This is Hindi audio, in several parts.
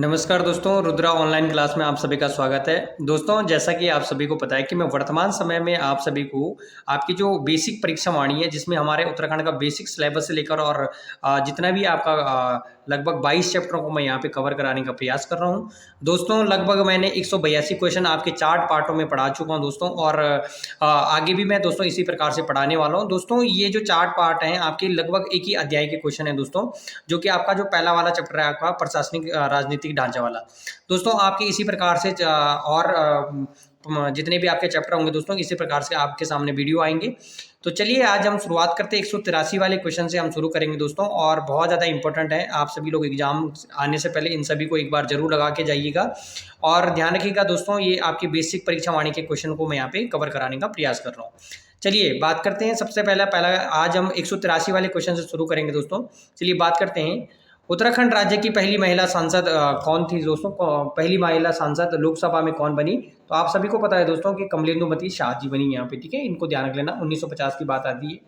नमस्कार दोस्तों, रुद्रा ऑनलाइन क्लास में आप सभी का स्वागत है। दोस्तों, जैसा कि आप सभी को पता है कि मैं वर्तमान समय में आप सभी को आपकी जो बेसिक परीक्षा वाणी है, जिसमें हमारे उत्तराखंड का बेसिक सिलेबस से लेकर और जितना भी आपका लगभग 22 चैप्टरों को मैं यहाँ पे कवर कराने का प्रयास कर रहा हूँ। दोस्तों, लगभग मैंने 182 क्वेश्चन आपके 4 पार्टों में पढ़ा चुका हूँ दोस्तों, और आगे भी मैं दोस्तों इसी प्रकार से पढ़ाने वाला हूँ। दोस्तों, ये जो 4 पार्ट हैं आपके लगभग एक ही अध्याय के क्वेश्चन है दोस्तों, जो कि आपका जो पहला वाला चैप्टर है आपका प्रशासनिक राजनीतिक ढांचा वाला। दोस्तों, आपके इसी प्रकार से जितने भी आपके चैप्टर होंगे दोस्तों, इसी प्रकार से आपके सामने वीडियो आएंगे। तो चलिए आज हम शुरुआत करते हैं 183 वाले क्वेश्चन से हम शुरू करेंगे दोस्तों, और बहुत ज़्यादा इंपॉर्टेंट है। आप सभी लोग एग्जाम आने से पहले इन सभी को एक बार जरूर लगा के जाइएगा और ध्यान रखिएगा दोस्तों, ये आपकी बेसिक परीक्षा वाणी के क्वेश्चन को मैं यहाँ पे कवर कराने का प्रयास कर रहा हूँ। चलिए बात करते हैं। सबसे पहला आज हम 183 वाले क्वेश्चन से शुरू करेंगे दोस्तों। चलिए बात करते हैं, उत्तराखंड राज्य की पहली महिला सांसद कौन थी दोस्तों? पहली महिला सांसद लोकसभा में कौन बनी? तो आप सभी को पता है दोस्तों कि कमलेंदुमती शाह जी बनी यहाँ पे, ठीक है। इनको ध्यान रख लेना, 1950 की बात आती है।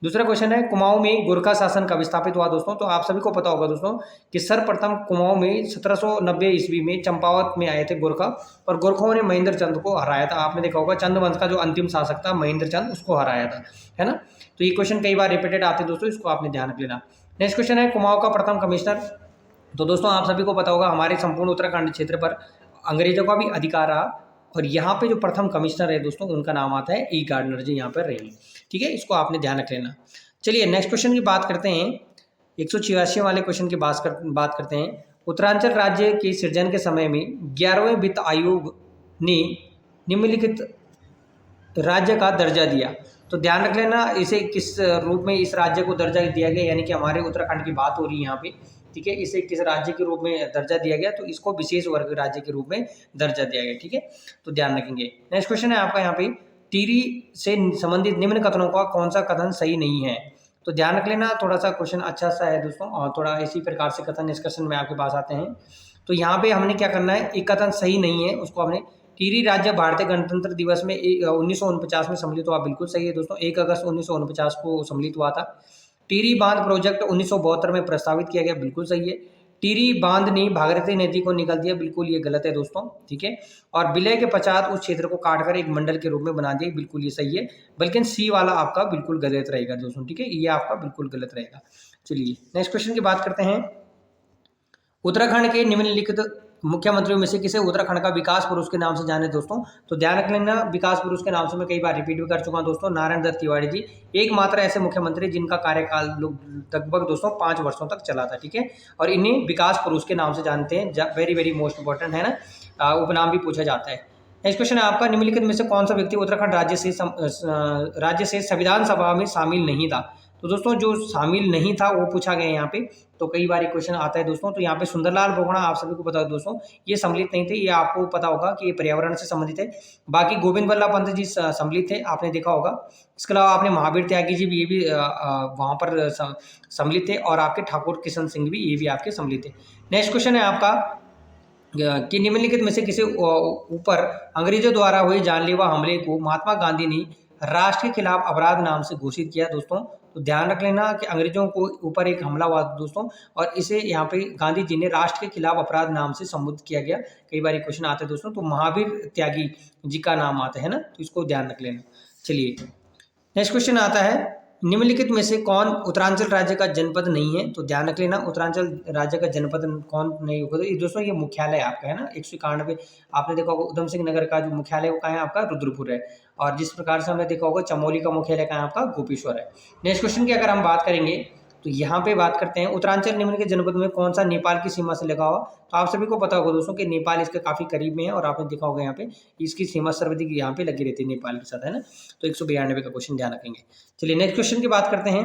दूसरा क्वेश्चन है, कुमाऊं में गोरखा शासन कब स्थापित हुआ दोस्तों? तो आप सभी को पता होगा दोस्तों कि सर्वप्रथम कुमाऊं में 1790 ईस्वी में चंपावत में आए थे गोरखा, और गोरखों ने महेंद्र चंद को हराया था। आपने देखा होगा चंद वंश का जो अंतिम शासक था महेंद्र चंद, उसको हराया था, है ना। तो ये क्वेश्चन कई बार रिपीटेड आते हैं दोस्तों, इसको आपने ध्यान रख लेना। नेक्स्ट क्वेश्चन है, कुमाऊं का प्रथम कमिश्नर। तो दोस्तों आप सभी को पता होगा हमारे संपूर्ण उत्तराखंड क्षेत्र पर अंग्रेजों का भी अधिकार रहा, और यहाँ पे जो प्रथम कमिश्नर है दोस्तों उनका नाम आता है ई गार्डनर जी, यहाँ पर रहे, ठीक है। इसको आपने ध्यान रख लेना। चलिए नेक्स्ट क्वेश्चन की बात करते हैं। 186 वाले क्वेश्चन की बात करते हैं। उत्तरांचल राज्य के सृजन के समय में 11वें वित्त आयोग ने निम्नलिखित राज्य का दर्जा दिया। तो ध्यान रख लेना, इसे किस रूप में इस राज्य को दर्जा दिया गया, यानी कि हमारे उत्तराखंड की बात हो रही है यहाँ पे, ठीक है। इसे किस राज्य के रूप में दर्जा दिया गया? तो इसको विशेष वर्ग राज्य के रूप में दर्जा दिया गया, ठीक है। तो ध्यान रखेंगे। नेक्स्ट क्वेश्चन है आपका यहाँ पे, टिहरी से संबंधित निम्न कथनों का कौन सा कथन सही नहीं है? तो ध्यान रख लेना, थोड़ा सा क्वेश्चन अच्छा सा है दोस्तों, और थोड़ा इसी प्रकार से कथन डिस्कशन में आपके पास आते हैं। तो यहाँ पे हमने क्या करना है, एक कथन सही नहीं है उसको हमने, टिहरी राज्य भारतीय गणतंत्र दिवस में 1949 में सम्मिलित हुआ। बिल्कुल सही है दोस्तों, 1 अगस्त 1949 को सम्मिलित हुआ था। टिहरी बांध प्रोजेक्ट 1972 में प्रस्तावित किया गया। बिल्कुल सही है। टिहरी बांध ने भागीरथी नदी को निकल दिया। बिल्कुल ये गलत है दोस्तों, ठीक है। और विलय के पश्चात उस क्षेत्र को काटकर एक मंडल के रूप में बना दिया। बिल्कुल ये सही है, बल्कि सी वाला आपका बिल्कुल गलत रहेगा दोस्तों, ठीक है। ये आपका बिल्कुल गलत रहेगा। चलिए नेक्स्ट क्वेश्चन की बात करते हैं। उत्तराखंड के निम्नलिखित मुख्यमंत्रियों में से किसे उत्तराखंड का विकास पुरुष के नाम से जाने दोस्तों? तो ध्यान रख लेना, विकास पुरुष के नाम से मैं कई बार रिपीट भी कर चुका हूं दोस्तों, नारायण दत्त तिवारी जी एकमात्र ऐसे मुख्यमंत्री जिनका कार्यकाल लगभग दोस्तों 5 वर्षों तक चला था, ठीक है। और इन्हें विकास पुरुष के नाम से जानते हैं। वेरी वेरी मोस्ट इंपॉर्टेंट है ना, उपनाम भी पूछा जाता है। नेक्स्ट क्वेश्चन है आपका, निम्नलिखित में से कौन सा व्यक्ति उत्तराखंड राज्य से संविधान सभा में शामिल नहीं था? तो दोस्तों जो शामिल नहीं था वो पूछा गया यहाँ पे, तो कई बार क्वेश्चन आता है दोस्तों। तो यहाँ पे सुंदरलाल बोगड़ा, आप सभी को पता है दोस्तों, ये सम्मिलित नहीं थे। ये आपको पता होगा कि ये पर्यावरण से संबंधित है। बाकी गोविंद वल्लभ पंत जी सम्मिलित थे, आपने देखा होगा। इसके अलावा आपने महावीर त्यागी जी भी, ये भी वहाँ पर सम्मिलित थे, और आपके ठाकुर किशन सिंह भी, ये भी आपके सम्मिलित थे। नेक्स्ट क्वेश्चन है आपका कि निम्नलिखित में से किसी ऊपर अंग्रेजों द्वारा हुए जानलेवा हमले को महात्मा गांधी ने राष्ट्र के खिलाफ अपराध नाम से घोषित किया दोस्तों? तो ध्यान रख लेना कि अंग्रेजों को ऊपर एक हमला हुआ दोस्तों, और इसे यहाँ पे गांधी जी ने राष्ट्र के खिलाफ अपराध नाम से संबोधित किया गया। कई बार क्वेश्चन आते हैं दोस्तों, तो महावीर त्यागी जी का नाम आता है ना, तो इसको ध्यान रख लेना। चलिए नेक्स्ट क्वेश्चन आता है, निम्नलिखित में से कौन उत्तरांचल राज्य का जनपद नहीं है? तो ध्यान रख लेना, उत्तरांचल राज्य का जनपद कौन नहीं होगा? तो ये दोस्तों ये मुख्यालय आपका है ना, 191 आपने देखा होगा। उधम सिंह नगर का जो मुख्यालय कहाँ है आपका? रुद्रपुर है। और जिस प्रकार से हमने देखा होगा चमोली का मुख्यालय कहाँ है आपका? गोपेश्वर है। नेक्स्ट क्वेश्चन की अगर हम बात करेंगे, तो यहाँ पे बात करते हैं, उत्तरांचल निम्नलिखित जनपद में कौन सा नेपाल की सीमा से लगा हुआ? तो आप सभी को पता होगा दोस्तों कि नेपाल इसके काफी करीब में है, और आपने देखा होगा यहाँ पे इसकी सीमा सर्वाधिक यहाँ पे लगी रहती है नेपाल के साथ, है ना। तो 192 का क्वेश्चन ध्यान रखेंगे। चलिए नेक्स्ट क्वेश्चन की बात करते हैं।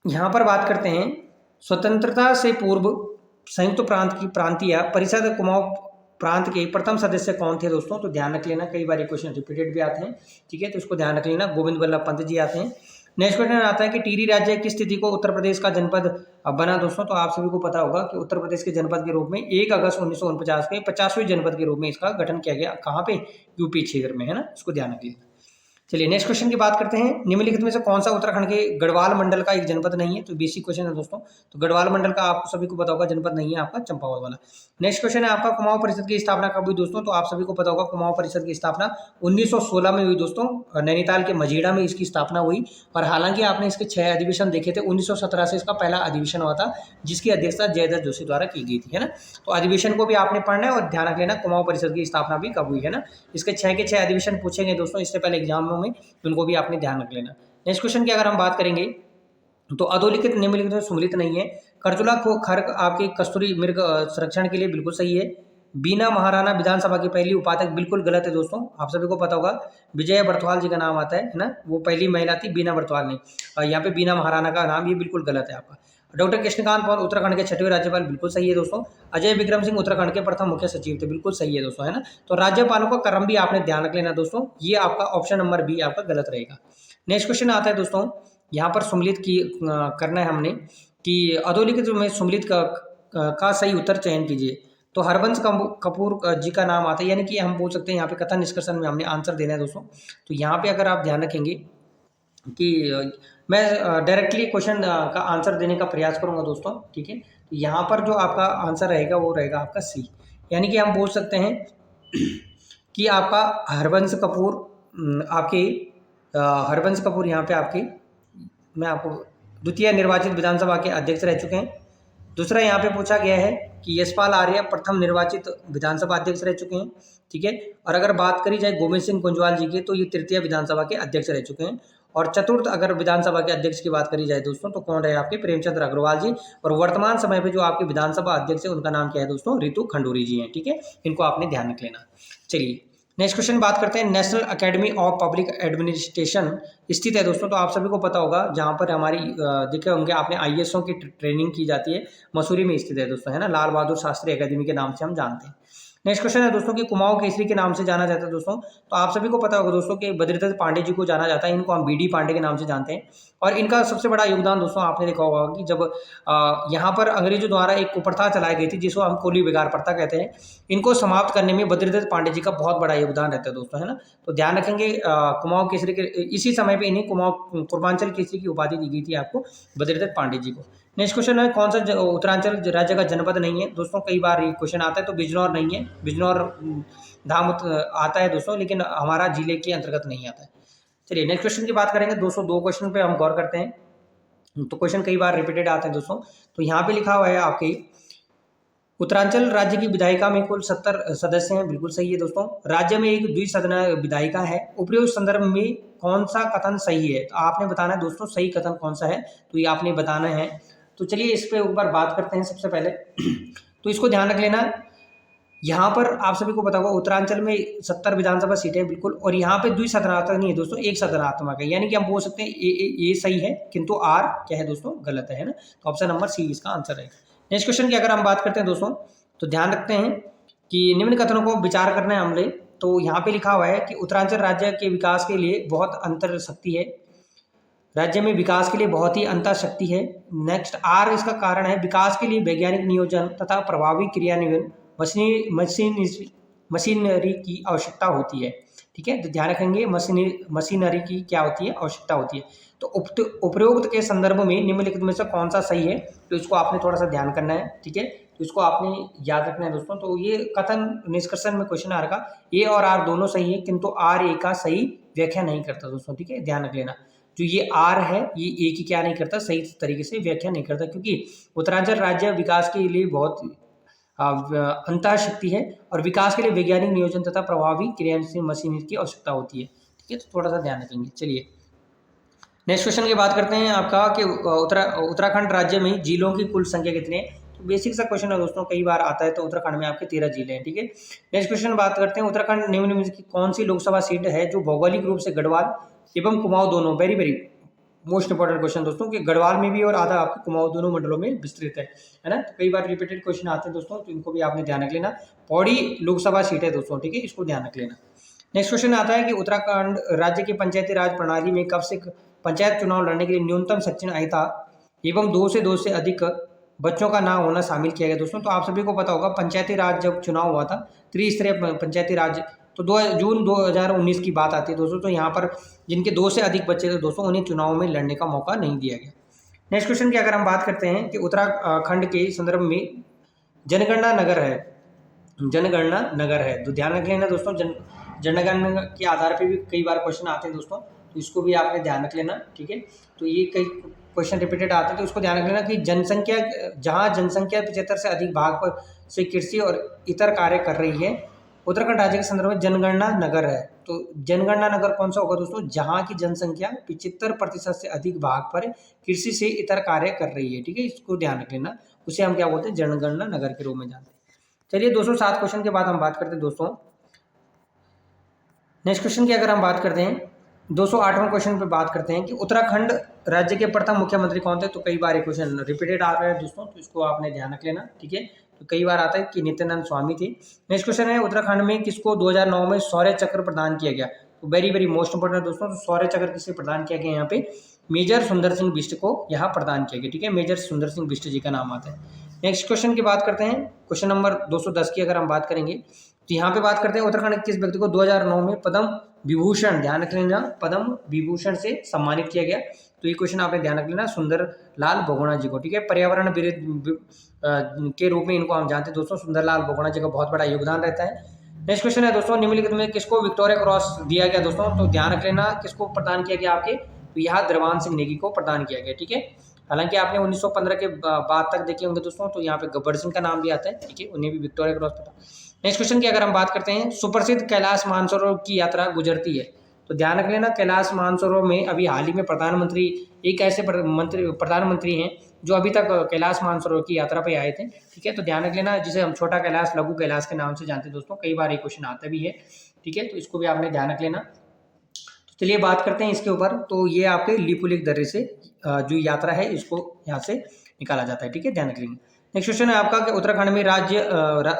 यहाँ पर बात करते हैं, स्वतंत्रता से पूर्व संयुक्त प्रांतीय परिषद कुमाऊं प्रांत के प्रथम सदस्य कौन थे दोस्तों? तो ध्यान रख लेना, कई बार क्वेश्चन रिपीटेड भी आते हैं, ठीक है। तो इसको ध्यान रख लेना, गोविंद वल्लभ पंत जी आते हैं। नेक्स्ट क्वेश्चन आता है कि टिहरी राज्य की स्थिति को उत्तर प्रदेश का जनपद बना दोस्तों? तो आप सभी को पता होगा कि उत्तर प्रदेश के जनपद के रूप में 1 अगस्त 1949 में 50वें जनपद के रूप में इसका गठन किया गया। कहाँ पे? यूपी क्षेत्र में, है ना, इसको ध्यान रखिए। चलिए नेक्स्ट क्वेश्चन की बात करते हैं। निम्नलिखित में से कौन सा उत्तराखंड के गढ़वाल मंडल का एक जनपद नहीं है? तो बेसिक क्वेश्चन है दोस्तों। तो गढ़वाल मंडल का आप सभी को पता होगा जनपद नहीं है आपका चंपावत वाला। नेक्स्ट क्वेश्चन है आपका, कुमाऊं परिषद की स्थापना कब हुई दोस्तों? तो आप सभी को पता होगा कुमाऊं परिषद की स्थापना 1916 में हुई दोस्तों। नैनीताल के मजीड़ा में इसकी स्थापना हुई। और हालांकि आपने इसके 6 अधिवेशन देखे थे। 1917 से इसका पहला अधिवेशन हुआ था, जिसकी अध्यक्षता जयदत्त जोशी द्वारा की गई थी, है ना। तो अधिवेशन को भी आपने पढ़ना है और ध्यान रख लेना कुमाऊं परिषद की स्थापना भी कब हुई, है ना। इसके 6 के 6 अधिवेशन पूछेंगे दोस्तों इससे पहले एग्जामों में, उनको भी आपने ध्यान रख लेना। नेक्स्ट क्वेश्चन की अगर हम बात करेंगे तो अधोलिखित निम्नलिखित में सुमेलित नहीं है। करजुला को खर्क आपके कस्तूरी मृग संरक्षण के लिए बिल्कुल सही है। बीना महाराणा विधानसभा की पहली उपाध्यक्ष बिल्कुल गलत है दोस्तों। आप सभी को पता होगा विजय बर्तवाल जी का नाम आता है ना, वो पहली महिला थी, बीना बर्तवाल नहीं। यहाँ पे बीना महाराणा का नाम, ये बिल्कुल गलत है आपका। डॉक्टर कृष्णकांत पॉल उत्तराखंड के 6वें राज्यपाल, बिल्कुल सही है दोस्तों। अजय विक्रम सिंह उत्तराखंड के प्रथम मुख्य सचिव थे, बिल्कुल सही है दोस्तों, है ना। तो राज्यपालों का क्रम भी आपने ध्यान रख लेना दोस्तों, ये आपका ऑप्शन नंबर बी आपका गलत रहेगा। नेक्स्ट क्वेश्चन आता है दोस्तों, यहाँ पर सुमेलित की करना है हमने कि अधोलिखित में सुमेलित का सही उत्तर चयन कीजिए। तो हरबंस कपूर जी का नाम आता है, यानी कि हम बोल सकते हैं यहाँ पे कथन निष्कर्षण में हमने आंसर देना है दोस्तों। तो यहाँ पे अगर आप ध्यान रखेंगे कि मैं डायरेक्टली क्वेश्चन का आंसर देने का प्रयास करूंगा दोस्तों, ठीक है। तो यहाँ पर जो आपका आंसर रहेगा वो रहेगा आपका सी, यानी कि हम बोल सकते हैं कि आपका हरबंस कपूर आपके हरबंस कपूर यहाँ पे आपके, मैं आपको द्वितीय निर्वाचित विधानसभा के अध्यक्ष रह चुके हैं। दूसरा यहाँ पे पूछा गया है कि यशपाल आर्य प्रथम निर्वाचित विधानसभा अध्यक्ष रह चुके हैं, ठीक है। और अगर बात करी जाए गोविंद सिंह कुंजवाल जी की, तो ये तृतीय विधानसभा के अध्यक्ष रह चुके हैं। और चतुर्थ अगर विधानसभा के अध्यक्ष की बात करी जाए दोस्तों, तो कौन रहे आपके, प्रेमचंद्र अग्रवाल जी। और वर्तमान समय पे जो आपके विधानसभा अध्यक्ष है उनका नाम क्या है दोस्तों, रितु खंडूरी जी हैं, ठीक है। इनको आपने ध्यान रख लेना। चलिए नेक्स्ट क्वेश्चन बात करते हैं। National academy of public administration स्थित है दोस्तों। तो आप सभी को पता होगा जहाँ पर हमारी देखे होंगे आपने आईएएसओ की ट्रेनिंग की जाती है, मसूरी में स्थित है दोस्तों, है ना। लाल बहादुर शास्त्री अकेडमी के नाम से हम जानते हैं। नेक्स्ट क्वेश्चन है दोस्तों कि कुमाऊं केसरी के नाम से जाना जाता है दोस्तों। तो आप सभी को पता होगा दोस्तों कि बद्रीदत्त पांडे जी को जाना जाता है, इनको हम बीडी पांडे के नाम से जानते हैं। और इनका सबसे बड़ा योगदान दोस्तों आपने देखा होगा कि जब यहाँ पर अंग्रेजों द्वारा एक कुप्रथा चलाई गई थी जिसको हम कोली बेगार प्रथा कहते हैं, इनको समाप्त करने में बद्रीदत्त पांडे जी का बहुत बड़ा योगदान रहता है दोस्तों, है ना। तो ध्यान रखेंगे कुमाऊं केसरी के इसी समय पे इन्हीं कुमाऊं पूर्वांचल केसरी की उपाधि दी गई थी आपको बद्रीदत्त पांडे जी को। नेक्स्ट क्वेश्चन है, कौन सा उत्तरांचल राज्य का जनपद नहीं है दोस्तों? कई बार ये क्वेश्चन आता है, तो बिजनौर नहीं है, बिजनौर धाम आता है दोस्तों, लेकिन हमारा जिले के अंतर्गत नहीं आता है। चलिए नेक्स्ट क्वेश्चन की बात करेंगे। 202 क्वेश्चन पे हम गौर करते हैं। तो क्वेश्चन कई बार रिपीटेड आते हैं दोस्तों। तो यहाँ पे लिखा हुआ है आपके उत्तरांचल राज्य की विधायिका में कुल 70 सदस्य हैं, बिल्कुल सही है दोस्तों। राज्य में एक द्विसदना विधायिका है। उपयुक्त संदर्भ में कौन सा कथन सही है? तो आपने बताना है दोस्तों सही कथन कौन सा है, तो ये आपने बताना है। तो चलिए इस पे ऊपर बात करते हैं सबसे पहले। तो इसको ध्यान रख लेना, यहाँ पर आप सभी को पता होगा उत्तरांचल में 70 विधानसभा सीटें हैं बिल्कुल, और यहाँ पे द्विसदनात्मक नहीं है दोस्तों, एक सदनात्मक है, यानी कि हम बोल सकते हैं ये सही है, किंतु आर क्या है दोस्तों, गलत है ना। तो ऑप्शन नंबर सी इसका आंसर है। नेक्स्ट क्वेश्चन की अगर हम बात करते हैं दोस्तों, तो ध्यान रखते हैं कि निम्न कथनों को विचार करना है हमने। तो यहाँ पे लिखा हुआ है कि उत्तरांचल राज्य के विकास के लिए बहुत अंतर शक्ति है, राज्य में विकास के लिए बहुत ही अंतर शक्ति है। नेक्स्ट आर इसका कारण है, विकास के लिए वैज्ञानिक नियोजन तथा प्रभावी क्रियान्वयन मशीनरी की आवश्यकता होती है, ठीक है। तो ध्यान रखेंगे मशीनरी की क्या होती है, आवश्यकता होती है। तो उपरोक्त के संदर्भ में निम्नलिखित में से कौन सा सही है? तो इसको आपने थोड़ा सा ध्यान करना है, ठीक है। तो इसको आपने याद रखना है दोस्तों। तो ये कथन निष्कर्षण में क्वेश्चन आ रहा, ए और आर दोनों सही है, किंतु आर ए का सही व्याख्या नहीं करता दोस्तों, ठीक है, ध्यान रख लेना। जो ये आर है ये ए की क्या नहीं करता, सही तरीके से व्याख्या नहीं करता, क्योंकि उत्तरांचल राज्य विकास के लिए बहुत अंतर शक्ति है और विकास के लिए वैज्ञानिक नियोजन तथा प्रभावी क्रियान्वयन मशीनरी की आवश्यकता होती है, ठीक है। तो थोड़ा सा ध्यान रखेंगे। चलिए नेक्स्ट क्वेश्चन की बात करते हैं आपका कि उत्तराखंड राज्य में जिलों की कुल संख्या कितनी है? तो बेसिक सा क्वेश्चन है दोस्तों, कई बार आता है। तो उत्तराखंड में आपके 13 जिले हैं, ठीक है। नेक्स्ट क्वेश्चन बात करते हैं, उत्तराखंड निम्न में की कौन सी लोकसभा सीट है जो भौगोलिक रूप से गढ़वाल एवं कुमाऊं दोनों, very very most important question दोस्तों, कि गढ़वाल में भी और आधा आपके कुमाऊं दोनों मंडलों में विस्तृत है ना। तो कई बार रिपीटेड क्वेश्चन आते हैं दोस्तों, तो इनको भी आपने ध्यान रख लेना। पौड़ी लोकसभा सीट है दोस्तों, ठीक है, इसको ध्यान रख लेना। नेक्स्ट क्वेश्चन आता है कि उत्तराखंड राज्य की पंचायती राज प्रणाली में कब से पंचायत चुनाव लड़ने के लिए न्यूनतम सक्षम आयु था एवं 2 से अधिक बच्चों का नाम होना शामिल किया गया दोस्तों। तो आप सभी को पता होगा पंचायती राज जब चुनाव हुआ था, त्रिस्तरीय पंचायती राज तो 2 जून 2019 की बात आती है दोस्तों, तो यहाँ पर जिनके 2 से अधिक बच्चे थे दोस्तों, उन्हें चुनाव में लड़ने का मौका नहीं दिया गया। नेक्स्ट क्वेश्चन की अगर हम बात करते हैं कि उत्तराखंड के संदर्भ में जनगणना नगर है, जनगणना नगर है, तो ध्यान रख लेना दोस्तों। जनगणना के आधार पे भी कई बार क्वेश्चन आते हैं दोस्तों, तो इसको भी आपने ध्यान रख लेना, ठीक है। तो ये कई क्वेश्चन रिपीटेड आते हैं, तो उसको ध्यान रख लेना कि जनसंख्या, जहाँ जनसंख्या 75 से अधिक भाग पर से कृषि और इतर कार्य कर रही है, उत्तराखंड राज्य के संदर्भ में जनगणना नगर है। तो जनगणना नगर कौन सा होगा दोस्तों, जहाँ की जनसंख्या 75% से अधिक भाग पर कृषि से इतर कार्य कर रही है, ठीक है, इसको ध्यान रख लेना। उसे हम क्या बोलते हैं, जनगणना नगर के रूप में जानते हैं। चलिए दोस्तों, 7 क्वेश्चन के बाद हम बात करते हैं दोस्तों नेक्स्ट क्वेश्चन की अगर हम बात करते हैं 208वां क्वेश्चन पे बात करते हैं कि उत्तराखंड राज्य के प्रथम मुख्यमंत्री कौन थे। तो कई बार ये क्वेश्चन रिपीटेड आ रहा है दोस्तों, तो इसको आपने ध्यान रख लेना, ठीक है। तो कई बार आता है कि नित्यानंद स्वामी थे। नेक्स्ट क्वेश्चन है उत्तराखंड में किसको 2009 में शौर्य चक्र प्रदान किया गया। तो वेरी वेरी मोस्ट इंपोर्टेंट दोस्तों, तो शौर्य चक्र किसे प्रदान किया गया, यहाँ पे मेजर सुंदर सिंह बिष्ट को यहाँ प्रदान किया गया, ठीक है, मेजर सुंदर सिंह बिष्ट जी का नाम आता है। नेक्स्ट क्वेश्चन की बात करते हैं, क्वेश्चन नंबर 210 की अगर हम बात करेंगे, तो यहाँ पे बात करते हैं उत्तराखंड के किस व्यक्ति को 2009 में पद्म विभूषण, ध्यान रख लेना, पद्म विभूषण से सम्मानित किया गया। तो ये क्वेश्चन आपने ध्यान रख लेना, सुंदर लाल बहुगुणा जी को, ठीक है। पर्यावरण के रूप में इनको हम जानते हैं दोस्तों, सुंदर लाल बहुगुणा जी का बहुत बड़ा योगदान रहता है। नेक्स्ट क्वेश्चन है दोस्तों, निम्नलिखित में किसको विक्टोरिया क्रॉस दिया गया दोस्तों। तो ध्यान रख लेना, किसको प्रदान किया गया आपके, तो यहाँ द्रवान सिंह नेगी को प्रदान किया गया, ठीक है। हालांकि आपने 1915 के बाद तक देखे होंगे दोस्तों, तो यहाँ पे गब्बर सिंह का नाम भी आता है, ठीक है, उन्हें भी विक्टोरिया क्रॉस पता। नेक्स्ट क्वेश्चन की अगर हम बात करते हैं, सुप्रसिद्ध कैलाश मानसरोवर की यात्रा गुजरती है। तो ध्यान रख लेना, कैलाश मानसरोवर में अभी हाल ही में प्रधानमंत्री, एक ऐसे प्रधानमंत्री हैं जो अभी तक कैलाश मानसरोवर की यात्रा पे आए थे, ठीक है। तो ध्यान रख लेना, जिसे हम छोटा कैलाश, लघु कैलाश के नाम से जानते हैं दोस्तों, कई बार ये क्वेश्चन आता भी है, ठीक है, तो इसको भी आपने ध्यान रख लेना। तो चलिए बात करते हैं इसके ऊपर। तो ये आपके लिपुलेख दर्रे से जो यात्रा है इसको यहाँ से निकाला जाता है, ठीक है, ध्यान रख लेंगे। नेक्स्ट क्वेश्चन है आपका कि उत्तराखंड में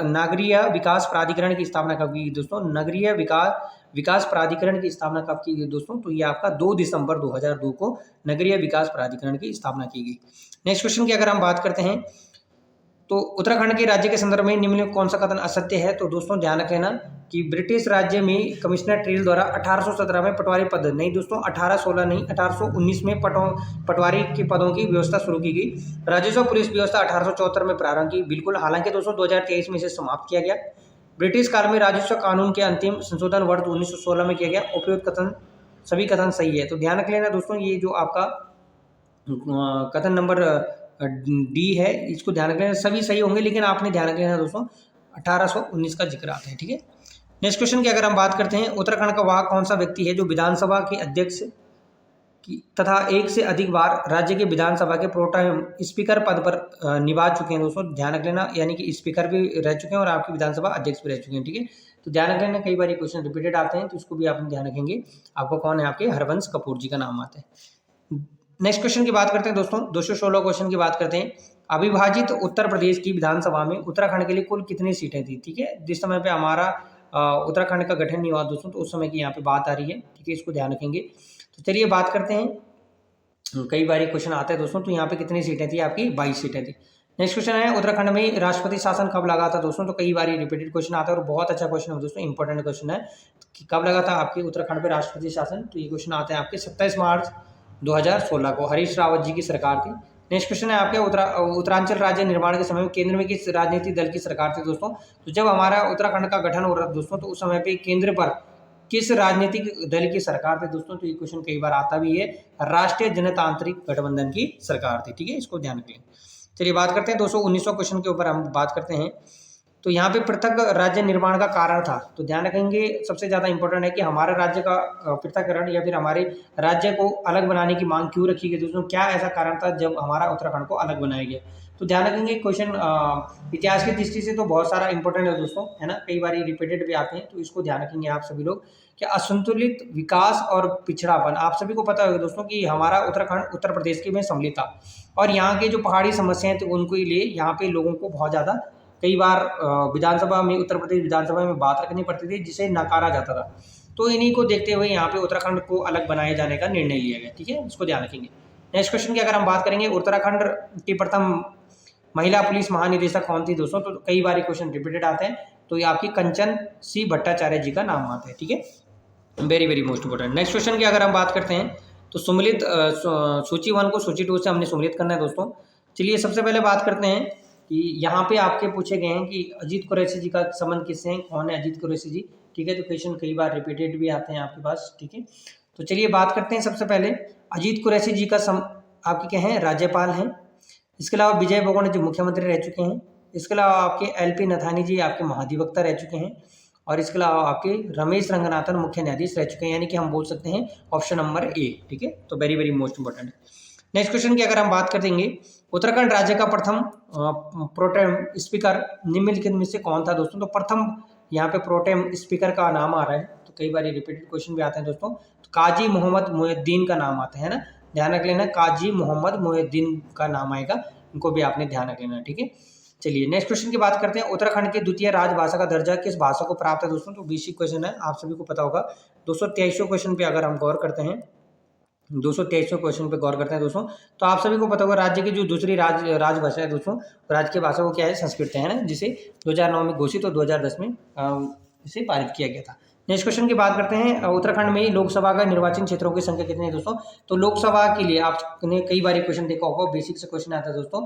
नागरीय विकास प्राधिकरण की स्थापना कब की गई दोस्तों। नगरीय विकास प्राधिकरण की स्थापना कब की गई दोस्तों। तो ये आपका 2 दिसंबर 2002 को नगरीय विकास प्राधिकरण की स्थापना की गई। नेक्स्ट क्वेश्चन की अगर हम बात करते हैं, तो उत्तराखंड के राज्य के संदर्भ में निम्न में कौन सा कथन असत्य है। तो दोस्तों ध्यान रख लेना कि ब्रिटिश राज्य में कमिश्नर ट्रेल द्वारा 1817 में पटवारी पद, नहीं दोस्तों 1816 नहीं, 1819 में पटवारी के पदों की व्यवस्था शुरू की गई। राजस्व पुलिस व्यवस्था 1874 में प्रारंभ की, बिल्कुल, हालांकि दोस्तों 2023 में इसे समाप्त किया गया। ब्रिटिश काल में राजस्व कानून के अंतिम संशोधन वर्ष 1916 में किया गया। उपयुक्त कथन, सभी कथन सही है। तो ध्यान रख लेना दोस्तों, ये जो आपका कथन नंबर डी है, इसको ध्यान रख लेना, सभी सही होंगे, लेकिन आपने ध्यान रख लेना दोस्तों 1819 का जिक्र आता है, ठीक है। नेक्स्ट क्वेश्चन की अगर हम बात करते हैं, उत्तराखंड का वह कौन सा व्यक्ति है जो विधानसभा के अध्यक्ष तथा एक से अधिक बार राज्य के विधानसभा के प्रोटेम स्पीकर पद पर निभा चुके हैं दोस्तों, ध्यान रख लेना, यानी कि स्पीकर भी रह चुके हैं और आपके विधानसभा अध्यक्ष भी रह चुके हैं, ठीक है। तो ध्यान रख लेना, कई बार ये क्वेश्चन रिपीटेड आते हैं, तो इसको भी आप ध्यान रखेंगे। आपको कौन है, आपके हरवंश कपूर जी का नाम आता है। नेक्स्ट क्वेश्चन की बात करते हैं दोस्तों, 216 क्वेश्चन की बात करते हैं। अविभाजित उत्तर प्रदेश की विधानसभा में उत्तराखंड के लिए कुल कितनी सीटें थी, ठीक है। जिस समय पे हमारा उत्तराखंड का गठन नहीं हुआ दोस्तों, तो उस समय की यहाँ पे बात आ रही है, ठीक है, इसको ध्यान रखेंगे। तो चलिए बात करते हैं, कई बार क्वेश्चन आता है दोस्तों, तो यहाँ पे कितनी सीटें थी, आपकी 22 सीटें थी। नेक्स्ट क्वेश्चन है, उत्तराखंड में राष्ट्रपति शासन कब लगा था दोस्तों। तो कई बार रिपीटेड क्वेश्चन आता है और बहुत अच्छा क्वेश्चन है दोस्तों, इंपॉर्टेंट क्वेश्चन है कि कब लगा था आपके उत्तराखंड पे राष्ट्रपति शासन। तो ये क्वेश्चन आता है आपके 27 मार्च 2016 को, हरीश रावत जी की सरकार थी। नेक्स्ट क्वेश्चन है आपके उत्तरांचल राज्य निर्माण के समय में केंद्र में किस राजनीतिक दल की सरकार थी दोस्तों। तो जब हमारा उत्तराखंड का गठन हो रहा था दोस्तों, तो उस समय पे केंद्र पर किस राजनीतिक दल की सरकार थी दोस्तों। तो ये क्वेश्चन कई बार आता भी है, राष्ट्रीय जनतांत्रिक गठबंधन की सरकार थी, ठीक है, इसको ध्यान रखें। चलिए बात करते हैं 219 क्वेश्चन के ऊपर हम बात करते हैं। तो यहाँ पे पृथक राज्य निर्माण का कारण था। तो ध्यान रखेंगे, सबसे ज़्यादा इंपॉर्टेंट है कि हमारे राज्य का पृथककरण या फिर हमारे राज्य को अलग बनाने की मांग क्यों रखी गई दोस्तों, क्या ऐसा कारण था जब हमारा उत्तराखंड को अलग बनाया गया। तो ध्यान रखेंगे, क्वेश्चन इतिहास की दृष्टि से तो बहुत सारा इंपॉर्टेंट है दोस्तों, है ना, कई बार ये रिपीटेड भी आते हैं, तो इसको ध्यान रखेंगे आप सभी लोग कि असंतुलित विकास और पिछड़ापन। आप सभी को पता होगा दोस्तों कि हमारा उत्तराखंड उत्तर प्रदेश के में सम्मिलित था और यहाँ के जो पहाड़ी समस्याएं थी उनको लिए यहाँ पे लोगों को बहुत ज़्यादा कई बार विधानसभा में, उत्तर प्रदेश विधानसभा में बात रखनी पड़ती थी, जिसे नकारा जाता था। तो इन्हीं को देखते हुए यहाँ पे उत्तराखंड को अलग बनाए जाने का निर्णय लिया गया, ठीक है, इसको ध्यान रखेंगे। नेक्स्ट क्वेश्चन की अगर हम बात करेंगे, उत्तराखंड की प्रथम महिला पुलिस महानिदेशक कौन थी दोस्तों। तो कई बार क्वेश्चन रिपीटेड आते हैं, तो ये आपकी कंचन सी भट्टाचार्य जी का नाम आता है, ठीक है। Very very most important. Next question की अगर हम बात करते हैं तो सुमिलित सूची 1 को सूची 2 से हमने सुमिलित करना है दोस्तों। चलिए सबसे पहले बात करते हैं कि यहाँ पे आपके पूछे गए हैं कि अजीत कुरैशी जी का संबंध किससे है, कौन है अजीत कुरैशी जी, ठीक है। तो क्वेश्चन कई बार रिपीटेड भी आते हैं आपके पास, ठीक है। तो चलिए बात करते हैं सबसे पहले अजीत कुरैशी जी का आपके क्या है, राज्यपाल हैं। इसके अलावा विजय बहुगुणा जी मुख्यमंत्री रह चुके हैं। इसके अलावा आपके एलपी नथानी जी आपके महाधिवक्ता रह चुके हैं। और इसके अलावा आपके रमेश रंगनाथन मुख्य न्यायाधीश रह चुके हैं, यानी कि हम बोल सकते हैं ऑप्शन नंबर ए, ठीक है। तो very very most important. Next question की अगर हम बात करेंगे, उत्तराखंड राज्य का प्रथम प्रोटेम स्पीकर निम्नलिखित में से कौन था दोस्तों। तो प्रथम यहाँ पे प्रोटेम स्पीकर का नाम आ रहा है, तो कई बार रिपीटेड क्वेश्चन भी आते हैं दोस्तों। तो काजी मोहम्मद मोहिउद्दीन का नाम आता है ना, ध्यान रख लेना, काजी मोहम्मद मोहिउद्दीन का नाम आएगा, इनको भी आपने ध्यान रख लेना, ठीक है। चलिए नेक्स्ट क्वेश्चन की बात करते हैं, उत्तराखंड की द्वितीय राजभाषा का दर्जा किस भाषा को प्राप्त है दोस्तों। तो बेसिक क्वेश्चन है, आप सभी को पता होगा। 223वें क्वेश्चन पे अगर हम गौर करते हैं, 223वें क्वेश्चन पे गौर करते हैं दोस्तों, तो आप सभी को पता होगा राज्य की जो दूसरी राजभाषा है दोस्तों, राज्य की भाषा वो क्या है, संस्कृत है ना, जिसे 2009 में घोषित और 2010 में इसे पारित किया गया था। नेक्स्ट क्वेश्चन की बात करते हैं, उत्तराखंड में लोकसभा का निर्वाचन क्षेत्रों की संख्या कितनी है दोस्तों। तो लोकसभा के लिए आपने कई बार क्वेश्चन देखा होगा, बेसिक से क्वेश्चन आता है दोस्तों।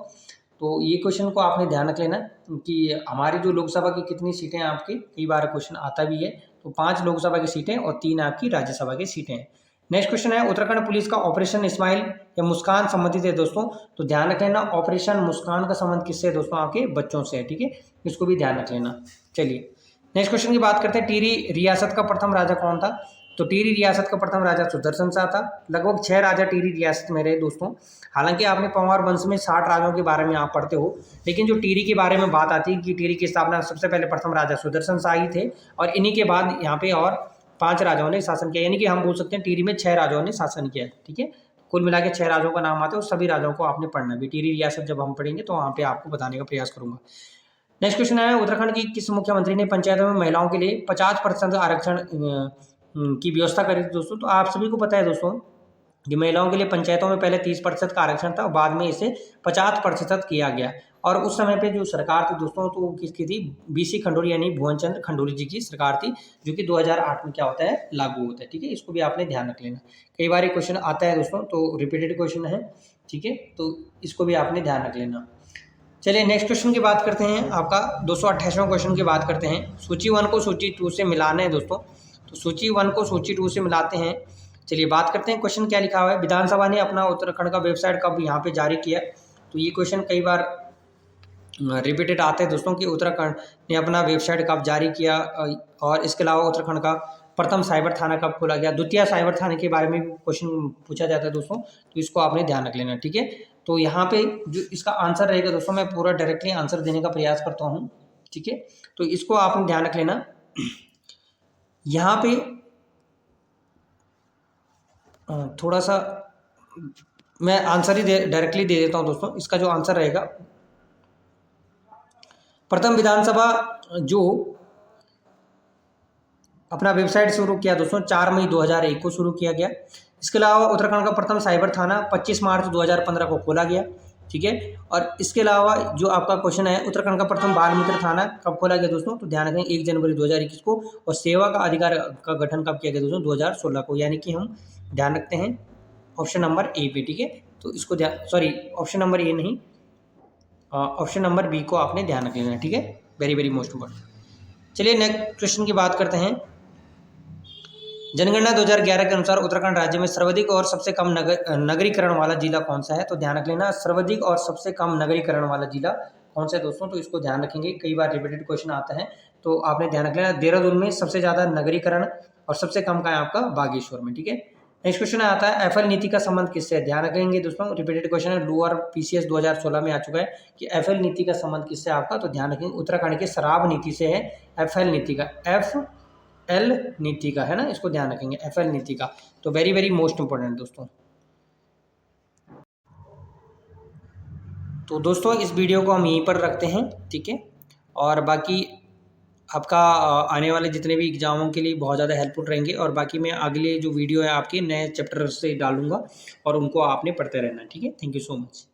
तो ये क्वेश्चन को आपने ध्यान रख लेना कि हमारी जो लोकसभा की कितनी सीटें हैं आपकी, कई बार क्वेश्चन आता भी है। तो 5 लोकसभा की सीटें और 3 आपकी राज्यसभा की सीटें हैं। नेक्स्ट क्वेश्चन है, उत्तराखंड पुलिस का ऑपरेशन स्माइल या मुस्कान संबंधित है दोस्तों। तो ध्यान रख लेना, ऑपरेशन मुस्कान का संबंध किससे है दोस्तों, आपके बच्चों से है, ठीक है। इसको भी ध्यान रख लेना। चलिए नेक्स्ट क्वेश्चन की बात करते हैं, टिहरी रियासत का प्रथम राजा कौन था। तो टिहरी रियासत का प्रथम राजा सुदर्शन शाह था। लगभग 6 राजा टिहरी रियासत में रहे दोस्तों। हालांकि आपने पंवार वंश में 60 राजाओं के बारे में आप पढ़ते हो, लेकिन जो टिहरी के बारे में बात आती है कि टिहरी की स्थापना सबसे पहले प्रथम राजा सुदर्शन शाह ही थे, और इन्हीं के बाद यहाँ पे और 5 राजाओं ने शासन किया, यानी कि हम बोल सकते हैं टिहरी में 6 राजाओं ने शासन किया, ठीक है। कुल मिला के 6 राजाओं का नाम आता है, और सभी राजाओं को आपने पढ़ना भी। टिहरी रियासत जब हम पढ़ेंगे तो वहाँ पे आपको बताने का प्रयास करूंगा। नेक्स्ट क्वेश्चन है, उत्तराखंड की किस मुख्यमंत्री ने पंचायतों में महिलाओं के लिए 50% आरक्षण की व्यवस्था करी थी दोस्तों। तो आप सभी को पता है दोस्तों कि महिलाओं के लिए पंचायतों में पहले 30% का आरक्षण था, और बाद में इसे 50% किया गया। और उस समय पे जो सरकार थी दोस्तों, तो वो किसकी थी, बीसी खंडूरी यानी भुवन चंद्र खंडूरी जी की सरकार थी, जो कि 2008 में क्या होता है, लागू होता है, ठीक है। इसको भी आपने ध्यान रख लेना, कई बार क्वेश्चन आता है दोस्तों, तो रिपीटेड क्वेश्चन है, ठीक है। तो इसको भी आपने ध्यान रख लेना। चलिए नेक्स्ट क्वेश्चन की बात करते हैं, आपका 228वां क्वेश्चन की बात करते हैं, सूची 1 को सूची 2 से मिलाना है दोस्तों। तो सूची 1 को सूची 2 से मिलाते हैं। चलिए बात करते हैं, क्वेश्चन क्या लिखा हुआ है, विधानसभा ने अपना उत्तराखंड का वेबसाइट कब यहाँ पे जारी किया। तो ये क्वेश्चन कई बार रिपीटेड आते हैं दोस्तों कि उत्तराखंड ने अपना वेबसाइट कब जारी किया, और इसके अलावा उत्तराखंड का प्रथम साइबर थाना कब खोला गया। द्वितीय साइबर थाने के बारे में भी क्वेश्चन पूछा जाता है दोस्तों, तो इसको आपने ध्यान रख लेना, ठीक है। तो यहाँ पे जो इसका आंसर रहेगा दोस्तों, मैं पूरा डायरेक्टली आंसर देने का प्रयास करता हूँ, ठीक है। तो इसको आपने ध्यान रख लेना। यहाँ पे थोड़ा सा मैं आंसर ही डायरेक्टली दे देता हूँ दोस्तों। इसका जो आंसर रहेगा, प्रथम विधानसभा जो अपना वेबसाइट शुरू किया दोस्तों 4 मई 2001 को शुरू किया गया। इसके अलावा उत्तराखंड का प्रथम साइबर थाना 25 मार्च 2015 को खोला गया, ठीक है। और इसके अलावा जो आपका क्वेश्चन है, उत्तराखंड का प्रथम बाल मित्र थाना कब खोला गया दोस्तों। तो ध्यान रखें 1 जनवरी 2021 को, और सेवा का अधिकार का गठन कब किया गया दोस्तों, 2016 को, यानी कि हम ध्यान रखते हैं ऑप्शन नंबर ए पे, ठीक है। तो इसको ऑप्शन नंबर ए नहीं, ऑप्शन नंबर बी को आपने ध्यान रख लेना, ठीक है। Very very most important. चलिए नेक्स्ट क्वेश्चन की बात करते हैं, जनगणना 2011 के अनुसार उत्तराखंड राज्य में सर्वाधिक और सबसे कम नगरीकरण वाला जिला कौन सा है। तो ध्यान रख लेना, सर्वाधिक और सबसे कम नगरीकरण वाला जिला कौन सा है दोस्तों। तो इसको ध्यान रखेंगे, कई बार रिपीटेड क्वेश्चन आता है, तो आपने ध्यान रख लेना, देहरादून में सबसे ज़्यादा नगरीकरण और सबसे कम का है आपका बागेश्वर में, ठीक है। नेक्स्ट क्वेश्चन आता है, एफएल नीति का संबंध किससे है। ध्यान रखेंगे दोस्तों, रिपीटेड क्वेश्चन है, लोअर पीसीएस 2016 में आ चुका है कि एफएल नीति का संबंध किससे आपका। तो ध्यान रखेंगे उत्तराखंड के शराब नीति से है, एफएल नीति का, एल नीति का है ना, इसको ध्यान रखेंगे, एफएल नीति का। तो वेरी वेरी मोस्ट इंपोर्टेंट दोस्तों। तो दोस्तों इस वीडियो को हम यहीं पर रखते हैं, ठीक है। और बाकी आपका आने वाले जितने भी एग्जामों के लिए बहुत ज़्यादा हेल्पफुल रहेंगे, और बाकी मैं अगले जो वीडियो है आपके नए चैप्टर से डालूंगा, और उनको आपने पढ़ते रहना, ठीक है। Thank you so much.